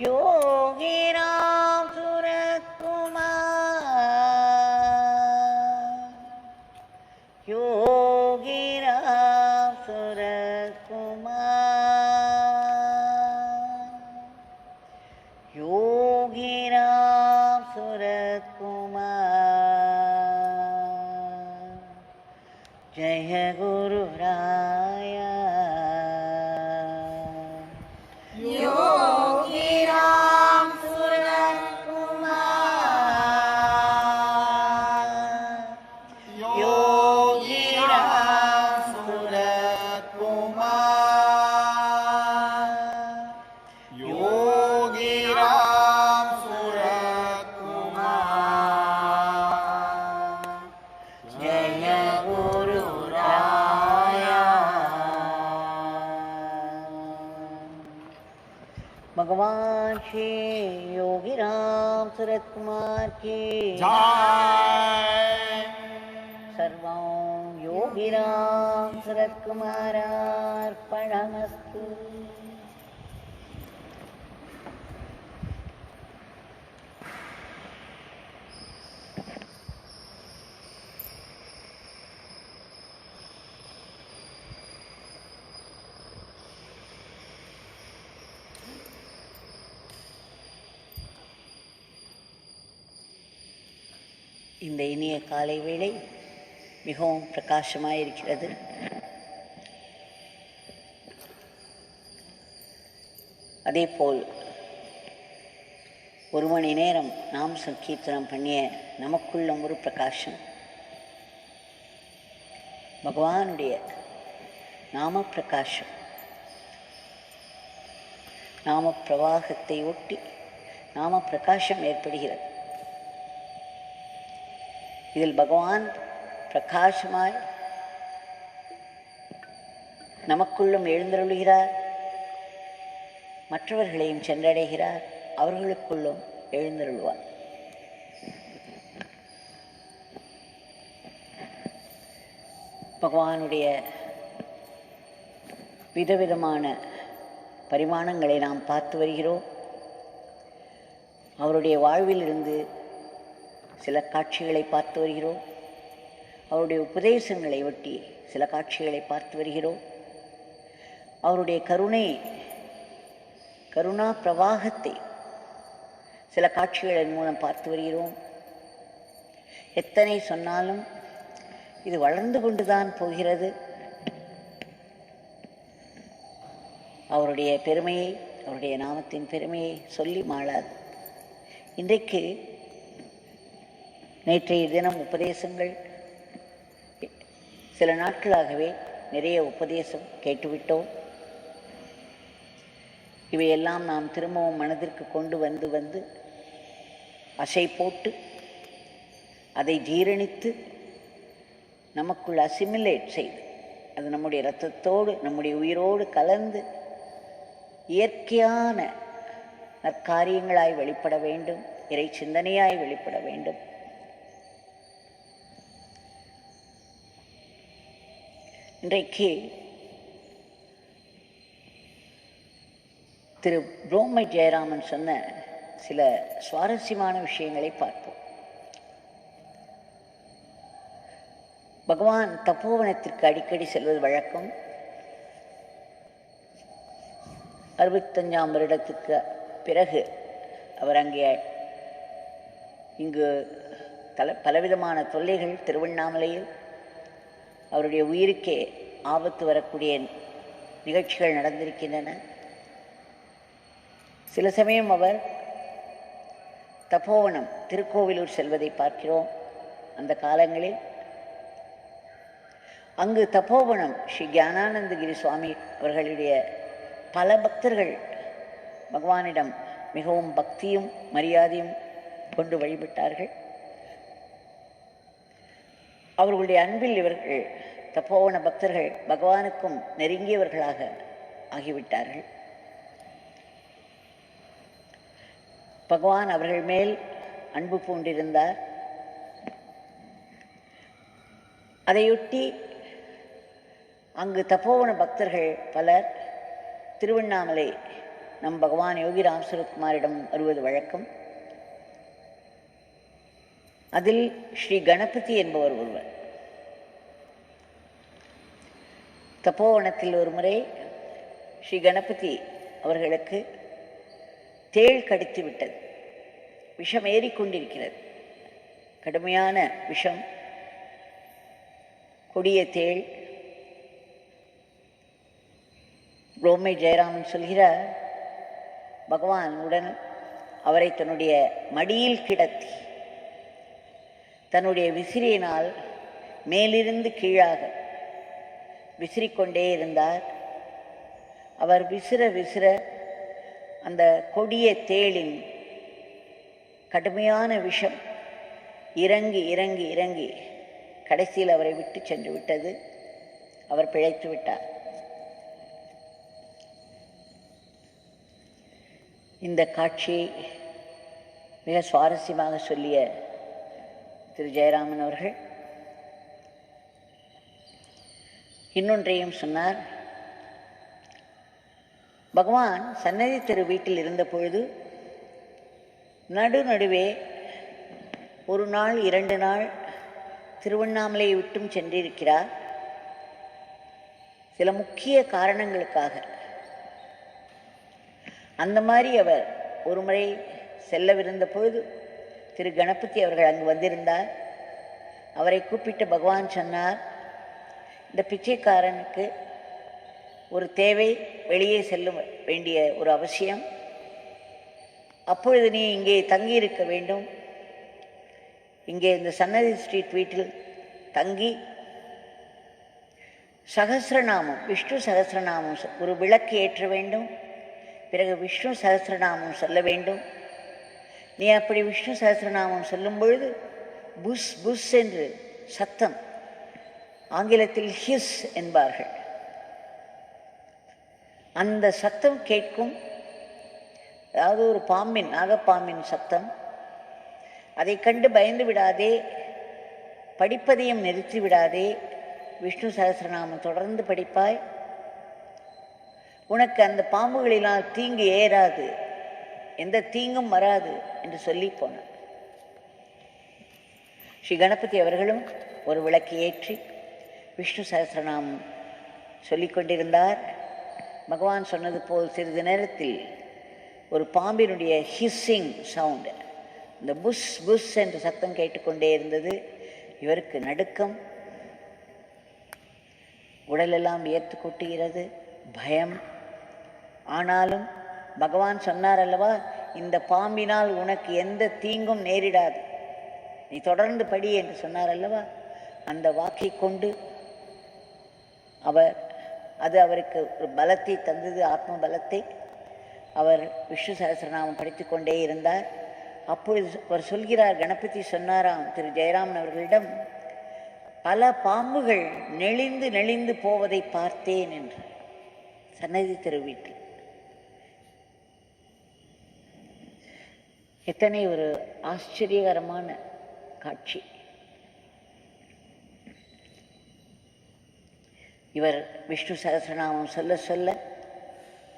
योगीराम सूरत कुमार, योगीराम सूरत कुमार, योगीराम सूरत कुमार। जय गुरु राया। योगीराम सूरत कुमार, योगीराम सूरत कुमार, योगीराम सूरत कुमार। जय गुरु राया। भगवान श्री योगीराम सूरत कुमार की जय। सर्वं योगीराम सूरत कुमारार्पणमस्तु। இந்த இனிய காலை வேளை மிகவும் பிரகாசமாயிருக்கிறது. அதேபோல் ஒரு மணி நேரம் நாம் சங்கீர்த்தனம் பண்ணிய நமக்குள்ளும் ஒரு பிரகாசம். பகவானுடைய நாம பிரகாசம், நாம பிரவாகத்தை ஒட்டி நாம பிரகாசம் ஏற்படுகிறது. இதில் பகவான் பிரகாசமாய் நமக்குள்ளும் எழுந்தருளுகிறார், மற்றவர்களையும் சென்றடைகிறார், அவர்களுக்குள்ளும் எழுந்தருள்வார். பகவானுடைய விதவிதமான பரிமாணங்களை நாம் பார்த்து வருகிறோம். அவருடைய வாழ்விலிருந்து சில காட்சிகளை பார்த்து வருகிறோம். அவருடைய உபதேசங்களை ஒட்டி சில காட்சிகளை பார்த்து வருகிறோம். அவருடைய கருணா பிரவாகத்தை சில காட்சிகளின் மூலம் பார்த்து வருகிறோம். எத்தனை சொன்னாலும் இது வளர்ந்து கொண்டுதான் போகிறது. அவருடைய பெருமையை, அவருடைய நாமத்தின் பெருமையை சொல்லி மாளாது. இன்றைக்கு நேற்றைய தினம் உபதேசங்கள், சில நாட்களாகவே நிறைய உபதேசம் கேட்டுவிட்டோம். இவையெல்லாம் நாம் திரும்பவும் மனதிற்கு கொண்டு வந்து அசை போட்டு அதை ஜீரணித்து நமக்குள் அசிமிலேட் செய்து அது நம்முடைய இரத்தத்தோடு நம்முடைய உயிரோடு கலந்து இயற்கையான நற்காரியங்களாய் வெளிப்பட வேண்டும், இறை சிந்தனையாய் வெளிப்பட வேண்டும். இன்றைக்கு திரு புரோமை ஜெயராமன் சொன்ன சில சுவாரஸ்யமான விஷயங்களை பார்ப்போம். பகவான் தப்போவனத்திற்கு அடிக்கடி செல்வது வழக்கம். 65ஆம் வருடத்துக்கு பிறகு அவர் அங்கே இங்கு பலவிதமான தொல்லைகள், திருவண்ணாமலையில் அவருடைய உயிருக்கே ஆபத்து வரக்கூடிய நிகழ்ச்சிகள் நடந்திருக்கின்றன. சில சமயம் அவர் தப்போவனம் திருக்கோவிலூர் செல்வதை பார்க்கிறோம். அந்த காலங்களில் அங்கு தப்போவனம் ஸ்ரீ ஞானானந்தகிரி சுவாமி அவர்களுடைய பல பக்தர்கள் பகவானிடம் மிகவும் பக்தியும் மரியாதையும் கொண்டு வழிபட்டார்கள். அவர்களுடைய அன்பில் இவர்கள் தப்போவன பக்தர்கள் பகவானுக்கும் நெருங்கியவர்களாக ஆகிவிட்டார்கள். பகவான் அவர்கள் மேல் அன்பு பூண்டிருந்தார். அதையொட்டி அங்கு தப்போவன பக்தர்கள் பலர் திருவண்ணாமலை நம் பகவான் யோகி ராம் சுரத்குமாரிடம் வருவது வழக்கம். அதில் ஸ்ரீ கணபதி என்பவர் ஒருவர். தப்போவனத்தில் ஒரு முறை ஸ்ரீ கணபதி அவர்களுக்கு தேள் கடித்து விட்டது. விஷம் ஏறிக்கொண்டிருக்கிறது, கடுமையான விஷம், கொடிய தேள். ரோமை ஜெயராமன் சொல்கிறார், பகவான் உடன் அவரை தன்னுடைய மடியில் கிடத்தி தன்னுடைய விசிறியினால் மேலிருந்து கீழாக விசிறிக்கொண்டே இருந்தார். அவர் விசிற விசிற அந்த கொடிய தேளின் கடுமையான விஷம் இறங்கி இறங்கி இறங்கி கடைசியில் அவரை விட்டு சென்று விட்டது. அவர் பிழைத்து விட்டார். இந்த காட்சியை மிக சுவாரஸ்யமாக சொல்லிய திரு ஜெயராமன் அவர்கள் இன்னொன்றையும் சொன்னார். பகவான் சன்னதி தெரு வீட்டில் இருந்த பொழுது நடுநடுவே ஒரு நாள் 2 நாள் திருவண்ணாமலையை விட்டும் சென்றிருக்கிறார். சில முக்கிய காரணங்களுக்காக. அந்த மாதிரி அவர் ஒரு முறை செல்லவிருந்த பொழுது திரு கணபதி அவர்கள் அங்கு வந்திருந்தார். அவரை கூப்பிட்டு பகவான் சொன்னார், இந்த பிச்சைக்காரனுக்கு ஒரு தேவை, வெளியே செல்ல வேண்டிய ஒரு அவசியம். அப்பொழுது நீ இங்கே தங்கியிருக்க வேண்டும். இங்கே இந்த சன்னதி ஸ்ட்ரீட் வீட்டில் தங்கி சகஸ்ரநாமம், விஷ்ணு சகஸ்ரநாமம் ஒரு விளக்கு ஏற்ற வேண்டும். பிறகு விஷ்ணு சகஸ்ரநாமம் சொல்ல வேண்டும். நீ அப்படி விஷ்ணு சகஸ்ரநாமம் சொல்லும் பொழுது புஷ் புஷ் என்று சத்தம், ஆங்கிலத்தில் ஹிஸ் என்பார்கள், அந்த சத்தம் கேட்கும். அதாவது ஒரு பாம்பின், நாகப்பாம்பின் சத்தம். அதை கண்டு பயந்து விடாதே, படிப்பதையும் நிறுத்தி விடாதே, விஷ்ணு சகஸ்ரநாமம் தொடர்ந்து படிப்பாய். உனக்கு அந்த பாம்புகளினால் தீங்கு ஏறாது, எந்த தீங்கும் வராது என்று சொல்லி போனார். ஸ்ரீ கணபதி அவர்களும் ஒரு விளக்கு ஏற்றி விஷ்ணு சகஸ்ரநாமம் சொல்லிக் கொண்டிருந்தார். பகவான் சொன்னது போல் சிறிது நேரத்தில் ஒரு பாம்பினுடைய ஹிஸ்ஸிங் சவுண்டு, இந்த புஷ் புஷ் என்ற சத்தம் கேட்டுக்கொண்டே இருந்தது. இவருக்கு நடுக்கம், உடலெல்லாம் வியர்த்து கொட்டுகிறது, பயம். ஆனாலும் பகவான் சொன்னார் அல்லவா, இந்த பாம்பினால் உனக்கு எந்த தீங்கும் நேரிடாது, நீ தொடர்ந்து படி என்று சொன்னார் அல்லவா. அந்த வாக்கை கொண்டு அது அவருக்கு ஒரு பலத்தை தந்தது, ஆத்ம பலத்தை. அவர் விஷ்ணு சகஸ்ரநாமம் படித்து கொண்டே இருந்தார். அப்பொழுது அவர் சொல்கிறார், கணபதி சொன்னாராம் திரு ஜெயராமன் அவர்களிடம், பல பாம்புகள் நெளிந்து நெளிந்து போவதை பார்த்தேன் என்று. சன்னதி தெரு வீட்டில் எத்தனை ஒரு ஆச்சரியகரமான காட்சி. இவர் விஷ்ணு சகஸ்ரநாமம் சொல்ல சொல்ல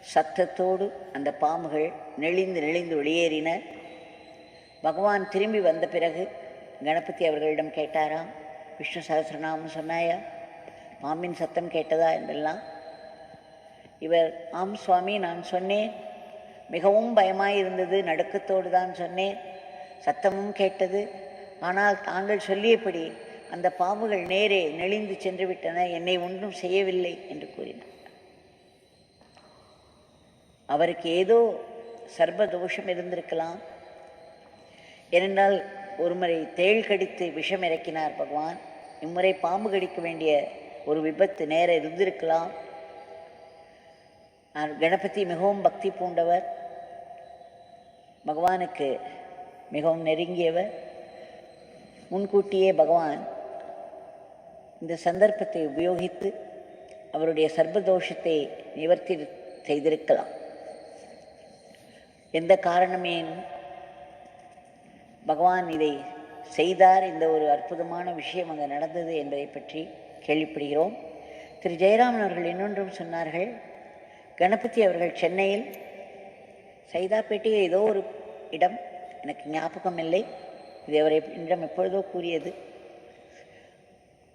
சத்தத்தோடு அந்த பாம்புகள் நெளிந்து நெளிந்து வெளியேறின. பகவான் திரும்பி வந்த பிறகு கணபதி அவர்களிடம் கேட்டாராம், விஷ்ணு சகஸ்ரநாமம் சொன்னாயா, பாம்பின் சத்தம் கேட்டதா என்றெல்லாம். இவர், ஆம் சுவாமி, நான் சொன்னேன், மிகவும் பயமாயிருந்தது, நடுக்கத்தோடு தான் சொன்னேன், சத்தமும் கேட்டது. ஆனால் தாங்கள் சொல்லியபடி அந்த பாம்புகள் நேரே நெளிந்து சென்று விட்டன, என்னை ஒன்றும் செய்யவில்லை என்று கூறினார். அவருக்கு ஏதோ சர்பதோஷம் இருந்திருக்கலாம். ஏனென்றால் ஒருமுறை தேள் கடித்து விஷம் இறக்கினார் பகவான், இம்முறை பாம்பு கடிக்க வேண்டிய ஒரு விபத்து நேர இருந்திருக்கலாம். கணபதி மிகவும் பக்தி பூண்டவர், பகவானுக்கு மிகவும் நெருங்கியவர். முன்கூட்டியே பகவான் இந்த சந்தர்ப்பத்தை உபயோகித்து அவருடைய சர்பதோஷத்தை நிவர்த்தி செய்திருக்கலாம். எந்த காரணமேனும் பகவான் இதை செய்தார். இந்த ஒரு அற்புதமான விஷயம் அங்கே நடந்தது என்பதை பற்றி கேள்விப்படுகிறோம். திரு ஜெயராமன் அவர்கள் இன்னொன்றும் சொன்னார்கள். கணபதி அவர்கள் சென்னையில் சைதாப்பேட்டை ஏதோ ஒரு இடம், எனக்கு ஞாபகம் இல்லை, இது அவரை இடம் எப்பொழுதோ கூறியது.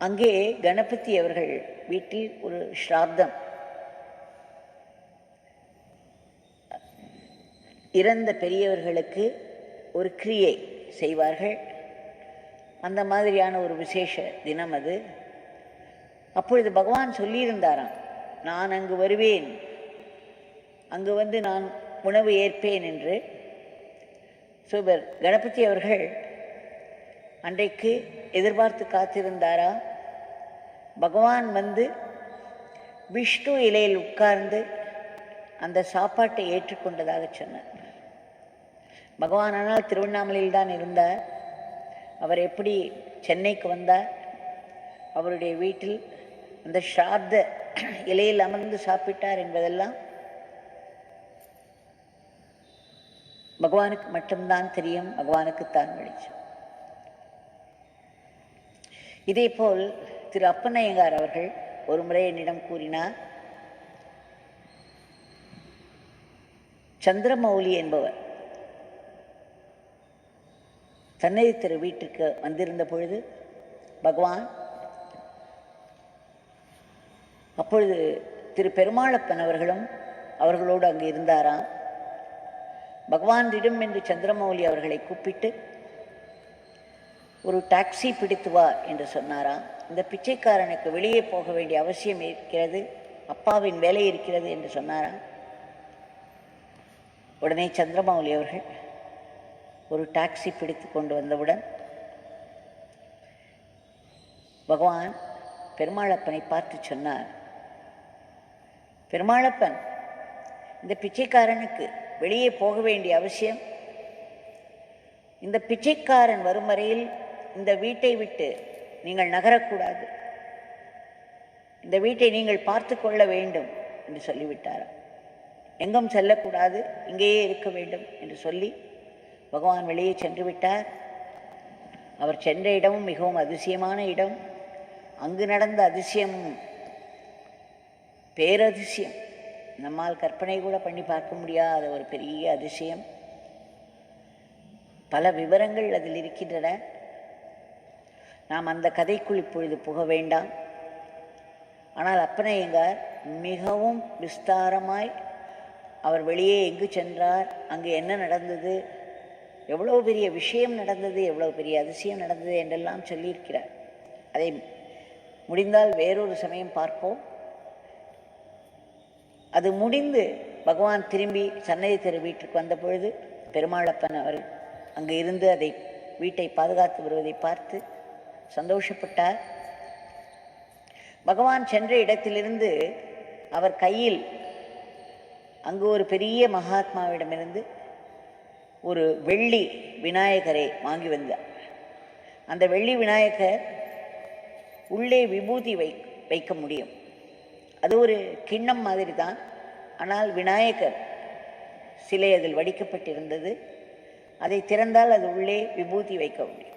அங்கே கணபதி அவர்கள் வீட்டில் ஒரு ஸ்ராத்தம், இறந்த பெரியவர்களுக்கு ஒரு கிரியை செய்வார்கள். அந்த மாதிரியான ஒரு விசேஷ தினம் அது. அப்பொழுது பகவான் சொல்லியிருந்தாராம், நான் அங்கு வருவேன், அங்கு வந்து நான் உணவு ஏற்பேன் என்று. சூப்பர். கணபதி அவர்கள் அன்றைக்கு எதிர்பார்த்து காத்திருந்தாரா? பகவான் வந்து விஷ்ணு இலையில் உட்கார்ந்து அந்த சாப்பாட்டை ஏற்றுக்கொண்டதாக சொன்னார். பகவான் ஆனால் திருவண்ணாமலையில் தான் இருந்தார். அவர் எப்படி சென்னைக்கு வந்தார்? அவருடைய வீட்டில் அந்த ஸ்ராத்த இலையில் அமர்ந்து சாப்பிட்டார் என்பதெல்லாம் பகவானுக்கு மட்டும்தான் தெரியும், பகவானுக்குத்தான் வெளிச்சம். இதேபோல் திரு அப்பனையங்கார் அவர்கள் ஒரு முறை என்னிடம் கூறினார், சந்திரமௌலி என்பவர் தன்னை திரு வீட்டுக்கு வந்திருந்த பொழுது பகவான், அப்பொழுது திரு பெருமாளப்பன் அவர்களும் அவர்களோடு அங்கு இருந்தாராம். பகவானிடம் என்று சந்திரமௌலி அவர்களை கூப்பிட்டு ஒரு டாக்ஸி பிடித்து வா என்று சொன்னாராம். இந்த பிச்சைக்காரனுக்கு வெளியே போக வேண்டிய அவசியம் இருக்கிறது, அப்பாவின் வேலை இருக்கிறது என்று சொன்னாராம். உடனே சந்திரமௌலி அவர்கள் ஒரு டாக்ஸி பிடித்து கொண்டு வந்தவுடன் பகவான் பெருமாளப்பனை பார்த்து சொன்னார், பெருமாளப்பன், இந்த பிச்சைக்காரனுக்கு வெளியே போக வேண்டிய அவசியம், இந்த பிச்சைக்காரன் வரும் வரையில் இந்த வீட்டை விட்டு நீங்கள் நகரக்கூடாது, இந்த வீட்டை நீங்கள் பார்த்து கொள்ள வேண்டும் என்று சொல்லிவிட்டார். எங்கும் செல்லக்கூடாது, இங்கேயே இருக்க வேண்டும் என்று சொல்லி பகவான் வெளியே சென்று விட்டார். அவர் சென்ற இடமும் மிகவும் அதிசயமான இடம். அங்கு நடந்த அதிசயம் பேரதிசயம், நம்மால் கற்பனை கூட பண்ணி பார்க்க முடியாத ஒரு பெரிய அதிசயம். பல விவரங்கள் அதில் இருக்கின்றன. நாம் அந்த கதைக்குள் இப்பொழுது புக வேண்டாம். ஆனால் அப்பனையங்கார் மிகவும் விஸ்தாரமாய் அவர் வெளியே எங்கு சென்றார், அங்கு என்ன நடந்தது, எவ்வளவு பெரிய விஷயம் நடந்தது, எவ்வளவு பெரிய அதிசயம் நடந்தது என்றெல்லாம் சொல்லியிருக்கிறார். அதை முடிந்தால் வேறொரு சமயம் பார்ப்போம். அது முடிந்து பகவான் திரும்பி சன்னதி தெரு வீட்டுக்கு வந்த பொழுது பெருமாளப்பன் அவர் அங்கு இருந்து அதை வீட்டை பாதுகாத்து வருவதை பார்த்து சந்தோஷப்பட்டார். பகவான் சென்ற இடத்திலிருந்து அவர் கையில் அங்கு ஒரு பெரிய மகாத்மாவிடமிருந்து ஒரு வெள்ளி விநாயகரை வாங்கி வந்தார். அந்த வெள்ளி விநாயகர் உள்ளே விபூதி வைக்க முடியும். அது ஒரு கிண்ணம் மாதிரி தான், ஆனால் விநாயகர் சிலை அதில் வடிக்கப்பட்டிருந்தது. அதை திறந்தால் அது உள்ளே விபூதி வைக்க முடியும்.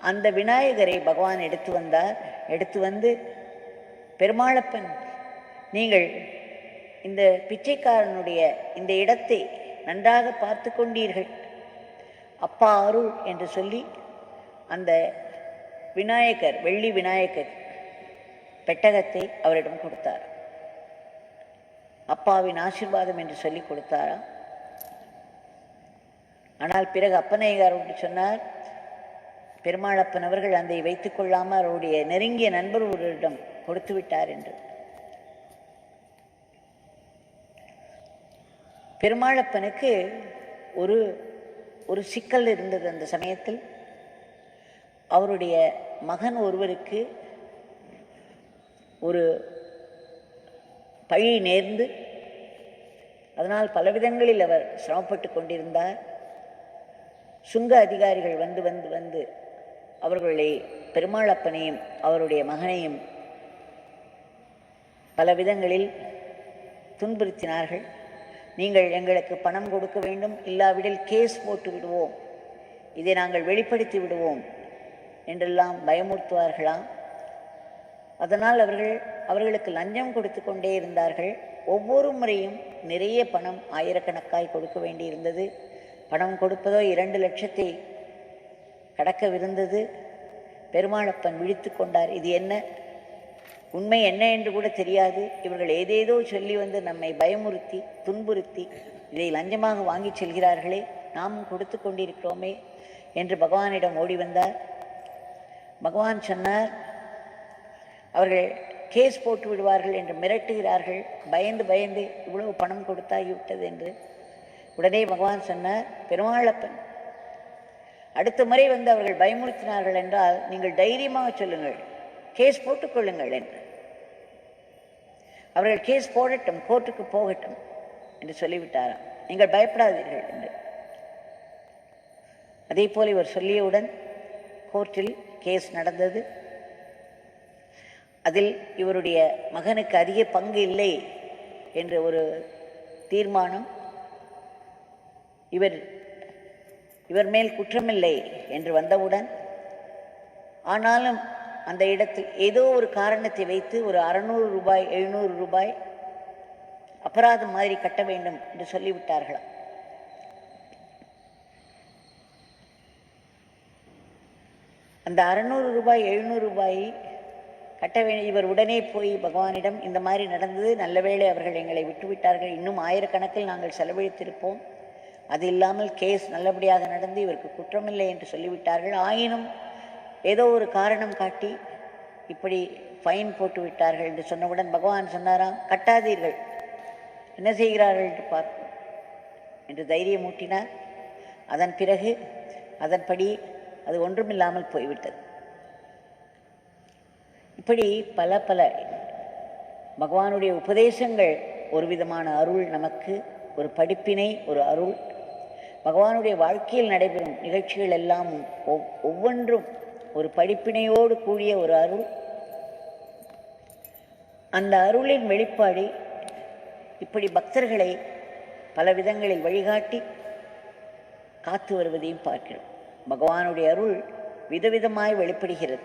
அந்த விநாயகரை பகவான் எடுத்து வந்தார். எடுத்து வந்து, பெருமாளப்பன், நீங்கள் இந்த பிச்சைக்காரனுடைய இந்த இடத்தை நன்றாக பார்த்து கொண்டீர்கள், அப்பா அருள் என்று சொல்லி அந்த விநாயகர், வெள்ளி விநாயகர் பெட்டகத்தை அவரிடம் கொடுத்தார். அப்பாவின் ஆசீர்வாதம் என்று சொல்லி கொடுத்தாரா. ஆனால் பிறகு அப்பனையங்கார் ஒன்று சொன்னார், பெருமாளப்பன் அவர்கள் அதை வைத்துக் கொள்ளாமல் அவருடைய நெருங்கிய நண்பர் ஒருவரிடம் கொடுத்து விட்டார் என்று. பெருமாளப்பனுக்கு ஒரு சிக்கல் இருந்தது. அந்த சமயத்தில் அவருடைய மகன் ஒருவருக்கு ஒரு பழி நேர்ந்து, அதனால் பலவிதங்களில் அவர் சிரமப்பட்டு கொண்டிருந்தார். சுங்க அதிகாரிகள் வந்து வந்து வந்து அவர்களை, பெருமாளப்பனையும் அவருடைய மகனையும் பல விதங்களில் துன்புறுத்தினார்கள். நீங்கள் எங்களுக்கு பணம் கொடுக்க வேண்டும், இல்லாவிடில் கேஸ் போட்டு விடுவோம், இதை நாங்கள் வெளிப்படுத்தி விடுவோம் என்றெல்லாம் பயமுறுத்துவார்களாம். அதனால் அவர்களுக்கு லஞ்சம் கொடுத்து கொண்டே இருந்தார்கள். ஒவ்வொரு முறையும் நிறைய பணம் ஆயிரக்கணக்காய் கொடுக்க வேண்டியிருந்தது. பணம் கொடுப்பதோ 2 லட்சத்தை கடக்கவிருந்தது. பெருமாளப்பன் விழித்து கொண்டார். இது என்ன, உண்மை என்ன என்று கூட தெரியாது, இவர்கள் ஏதேதோ சொல்லி வந்து நம்மை பயமுறுத்தி துன்புறுத்தி இதை லஞ்சமாக வாங்கி செல்கிறார்களே, நாமும் கொடுத்து கொண்டிருக்கிறோமே என்று பகவானிடம் ஓடி வந்தார். பகவான் சொன்னார், அவர்கள் கேஸ் போட்டு விடுவார்கள் என்று மிரட்டுகிறார்கள், பயந்து பயந்து இவ்வளவு பணம் கொடுத்தாகிவிட்டது என்று. உடனே பகவான் சொன்னார், பெருமாளப்பன் அடுத்த முறை வந்து அவர்கள் பயமுறுத்தினார்கள் என்றால் நீங்கள் தைரியமாக சொல்லுங்கள், கேஸ் போட்டுக்கொள்ளுங்கள் என்று. அவர்கள் கேஸ் போடட்டும், கோர்ட்டுக்கு போகட்டும் என்று சொல்லிவிட்டாராம். நீங்கள் பயப்படாதீர்கள் என்று. அதே போல் இவர் சொல்லியவுடன் கோர்ட்டில் கேஸ் நடந்தது. அதில் இவருடைய மகனுக்கு அதிக பங்கு இல்லை என்ற ஒரு தீர்மானம், இவர் மேல் குற்றமில்லை என்று வந்தவுடன், ஆனாலும் அந்த இடத்தில் ஏதோ ஒரு காரணத்தை வைத்து ஒரு 600 ரூபாய் 700 ரூபாய் அபராதம் மாதிரி கட்ட வேண்டும் என்று சொல்லிவிட்டார்களாம். அந்த 600 ரூபாய் 700 ரூபாய் கட்ட வேண்டிய இவர் உடனே போய் பகவானிடம், இந்த மாதிரி நடந்தது, நல்ல வேளை அவர்கள் எங்களை விட்டுவிட்டார்கள், இன்னும் ஆயிரக்கணக்கில் நாங்கள் செலவழித்திருப்போம், அது இல்லாமல் கேஸ் நல்லபடியாக நடந்து இவருக்கு குற்றமில்லை என்று சொல்லிவிட்டார்கள், ஆயினும் ஏதோ ஒரு காரணம் காட்டி இப்படி ஃபைன் போட்டு விட்டார்கள் என்று சொன்னவுடன் பகவான் சொன்னாராம், கட்டாதீர்கள், என்ன செய்கிறார்கள் என்று பார்ப்போம் என்று தைரியம் ஊட்டினார். அதன் பிறகு அதன்படி அது ஒன்றுமில்லாமல் போய்விட்டது. இப்படி பல பல பகவானுடைய உபதேசங்கள் ஒரு விதமான அருள், நமக்கு ஒரு படிப்பினை, ஒரு அருள். பகவானுடைய வாழ்க்கையில் நடைபெறும் நிகழ்ச்சிகள் எல்லாம் ஒவ்வொன்றும் ஒரு படிப்பினையோடு கூடிய ஒரு அருள். அந்த அருளின் வெளிப்பாடு இப்படி பக்தர்களை பல விதங்களில் வழிகாட்டி காத்து வருவதையும் பார்க்கிறோம். பகவானுடைய அருள் விதவிதமாய் வெளிப்படுகிறது.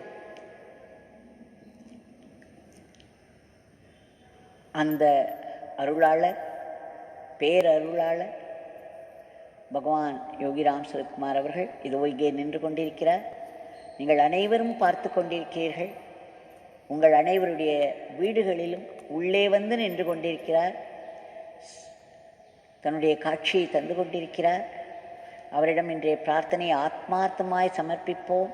அந்த அருளாளர், பேரருளாளர் பகவான் யோகிராம் சுரத்குமார் அவர்கள் இதோ இங்கே நின்று கொண்டிருக்கிறார். நீங்கள் அனைவரும் பார்த்து கொண்டிருக்கிறீர்கள். உங்கள் அனைவருடைய வீடுகளிலும் உள்ளே வந்து நின்று கொண்டிருக்கிறார். தன்னுடைய காட்சியை தந்து கொண்டிருக்கிறார். அவரிடம் இன்றைய பிரார்த்தனை ஆத்மார்த்தமாய் சமர்ப்பிப்போம்.